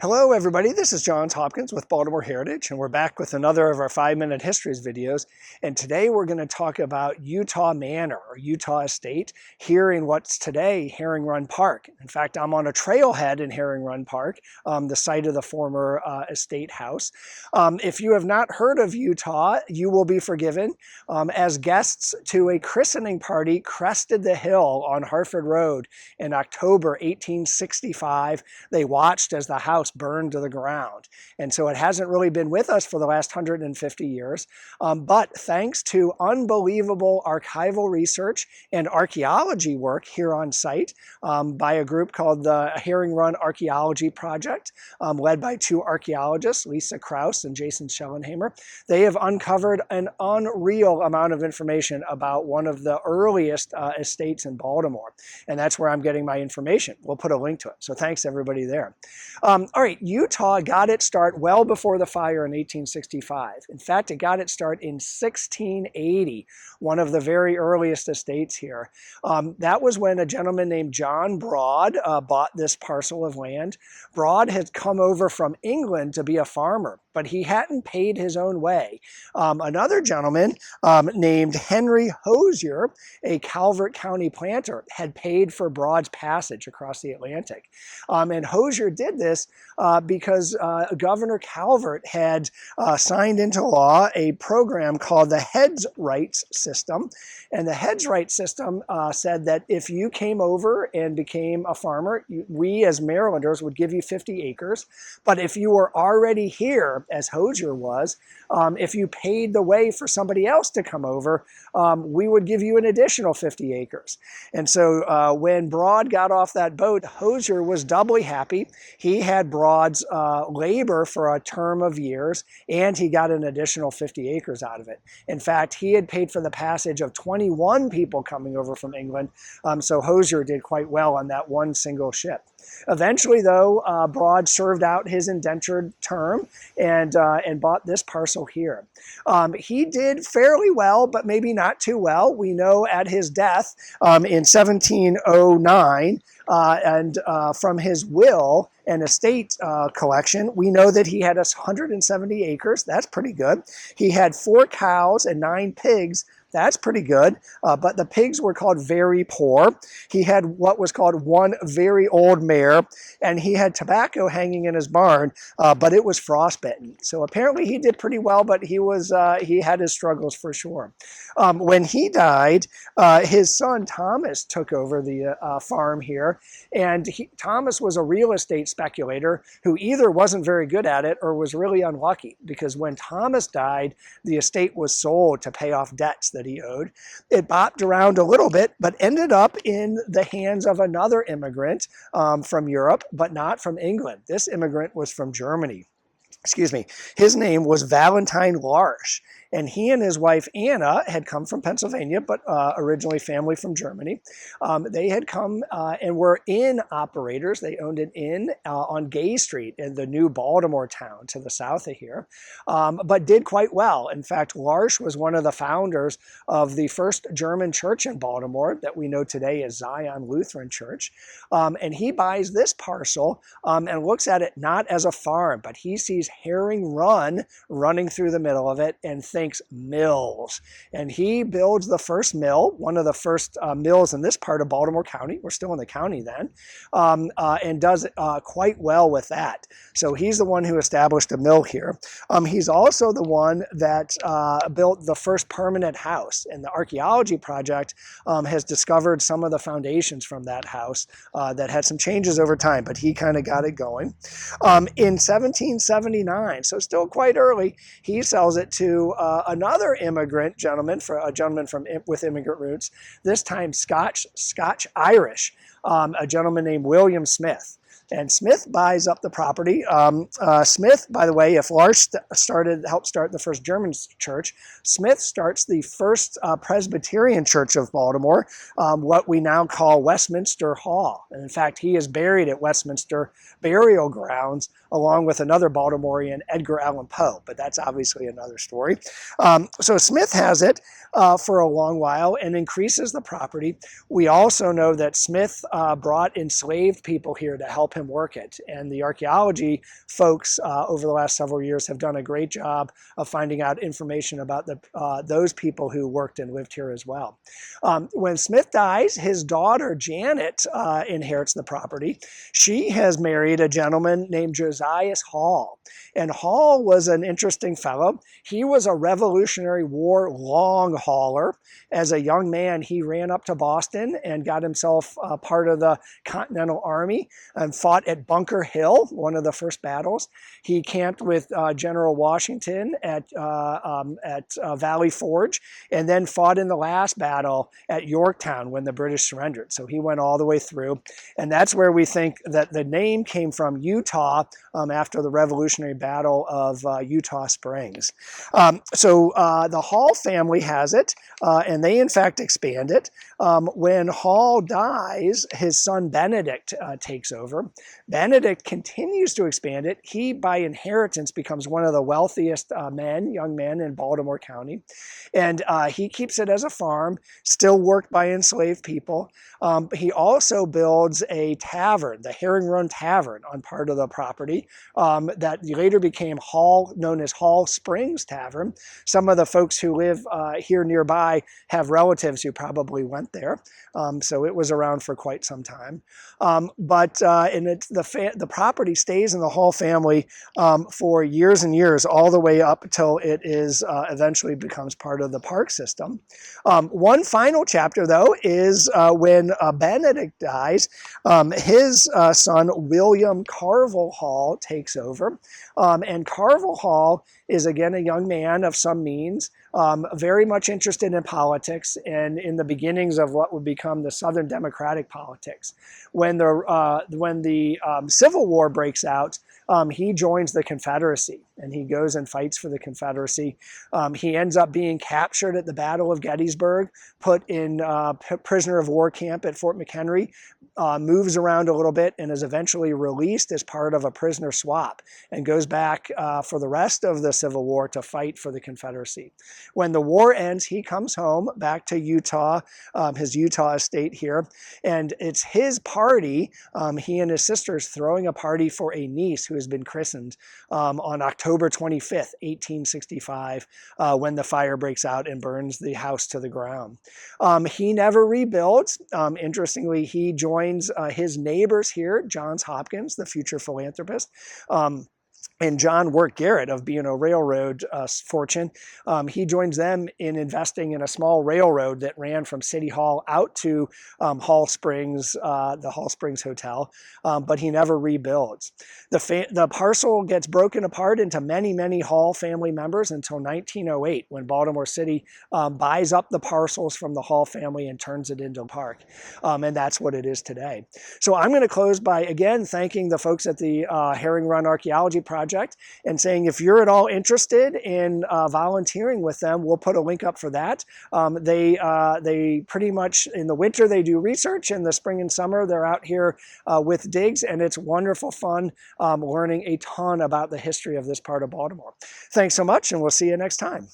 Hello everybody, this is Johns Hopkins with Baltimore Heritage, and we're back with another of our 5-minute histories videos. And today we're going to talk about Eutaw Manor, or Eutaw Estate, here in what's today Herring Run Park. In fact, I'm on a trailhead in Herring Run Park, the site of the former estate house. If you have not heard of Eutaw, you will be forgiven. As guests to a christening party crested the hill on Hartford Road in October 1865, they watched as the house burned to the ground. And so it hasn't really been with us for the last 150 years. But thanks to unbelievable archival research and archaeology work here on site by a group called the Herring Run Archaeology Project, led by two archaeologists, Lisa Krause and Jason Schellenhamer, they have uncovered an unreal amount of information about one of the earliest estates in Baltimore. And that's where I'm getting my information. We'll put a link to it. So thanks everybody there. All right, Eutaw got its start well before the fire in 1865. In fact, it got its start in 1680, one of the very earliest estates here. That was when a gentleman named John Broad bought this parcel of land. Broad had come over from England to be a farmer, but he hadn't paid his own way. Another gentleman named Henry Hosier, a Calvert County planter, had paid for Broad's passage across the Atlantic. And Hosier did this because Governor Calvert had signed into law a program called the Heads Rights System. And the Heads Rights System said that if you came over and became a farmer, we as Marylanders would give you 50 acres. But if you were already here, as Hosier was, if you paid the way for somebody else to come over, we would give you an additional 50 acres. And so when Broad got off that boat, Hosier was doubly happy. He had Broad's labor for a term of years, and he got an additional 50 acres out of it. In fact, he had paid for the passage of 21 people coming over from England, so Hosier did quite well on that one single ship. Eventually, though, Broad served out his indentured term and bought this parcel here. He did fairly well, but maybe not too well. We know at his death in 1709, and from his will and estate collection, we know that he had 170 acres. That's pretty good. He had 4 cows and 9 pigs. That's pretty good, but the pigs were called very poor. He had what was called one very old mare, and he had tobacco hanging in his barn, but it was frostbitten. So apparently he did pretty well, but he had his struggles for sure. When he died, his son Thomas took over the farm here, and Thomas was a real estate speculator who either wasn't very good at it or was really unlucky, because when Thomas died, the estate was sold to pay off debts that he owed. It bopped around a little bit, but ended up in the hands of another immigrant from Europe, but not from England. This immigrant was from Germany. Excuse me. His name was Valentine Larsch. And he and his wife Anna had come from Pennsylvania, but originally family from Germany. They had come and were inn operators. They owned an inn on Gay Street in the new Baltimore town to the south of here, but did quite well. In fact, Larsch was one of the founders of the first German church in Baltimore that we know today as Zion Lutheran Church. And he buys this parcel and looks at it not as a farm, but he sees Herring Run running through the middle of it and thinks mills. And he builds the first mill, one of the first mills in this part of Baltimore County. We're still in the county then, and does quite well with that. So he's the one who established a mill here. He's also the one that built the first permanent house. And the archaeology project has discovered some of the foundations from that house that had some changes over time, but he kind of got it going. In 1779, so still quite early, he sells it to another immigrant gentleman, a gentleman with immigrant roots, this time Scotch-Irish, a gentleman named William Smith. And Smith buys up the property. Smith, by the way, if Larsch helped start the first German church, Smith starts the first Presbyterian church of Baltimore, what we now call Westminster Hall. And in fact, he is buried at Westminster Burial Grounds along with another Baltimorean, Edgar Allan Poe, but that's obviously another story. So Smith has it for a long while and increases the property. We also know that Smith brought enslaved people here to help him work it, and the archaeology folks over the last several years have done a great job of finding out information about those people who worked and lived here as well. When Smith dies, his daughter Janet inherits the property. She has married a gentleman named Josias Hall, and Hall was an interesting fellow. He was a Revolutionary War long hauler. As a young man, he ran up to Boston and got himself part of the Continental Army and fought at Bunker Hill, one of the first battles. He camped with General Washington at Valley Forge, and then fought in the last battle at Yorktown when the British surrendered. So he went all the way through, and that's where we think that the name came from, Eutaw, after the Revolutionary Battle of Eutaw Springs. So the Hall family has it, and they in fact expand it. When Hall dies, his son Benedict takes over. Benedict continues to expand it. He, by inheritance, becomes one of the wealthiest young men in Baltimore County. And he keeps it as a farm, still worked by enslaved people. He also builds a tavern, the Herring Run Tavern, on part of the property that later became known as Hall Springs Tavern. Some of the folks who live here nearby have relatives who probably went there. So it was around for quite some time. The property stays in the Hall family for years and years, all the way up until it is eventually becomes part of the park system. One final chapter, though, is when Benedict dies, his son, William Carville Hall, takes over. And Carville Hall is, again, a young man of some means, very much interested in politics and in the beginnings of what would become the Southern Democratic politics. When the Civil War breaks out, he joins the Confederacy, and he goes and fights for the Confederacy. He ends up being captured at the Battle of Gettysburg, put in prisoner of war camp at Fort McHenry, moves around a little bit, and is eventually released as part of a prisoner swap, and goes back for the rest of the Civil War to fight for the Confederacy. When the war ends, he comes home back to Eutaw, his Eutaw estate here, and it's his party, he and his sisters throwing a party for a niece who has been christened on October 25th, 1865, when the fire breaks out and burns the house to the ground. He never rebuilds. Interestingly, he joins his neighbors here, Johns Hopkins, the future philanthropist, and John Wirt Garrett of B&O Railroad fortune. He joins them in investing in a small railroad that ran from City Hall out to Hall Springs, the Hall Springs Hotel, but he never rebuilds. The parcel gets broken apart into many, many Hall family members until 1908, when Baltimore City buys up the parcels from the Hall family and turns it into a park. And that's what it is today. So I'm going to close by, again, thanking the folks at the Herring Run Archaeology Project and saying if you're at all interested in volunteering with them, we'll put a link up for that. They pretty much, in the winter, they do research. In the spring and summer, they're out here with digs, and it's wonderful fun learning a ton about the history of this part of Baltimore. Thanks so much, and we'll see you next time.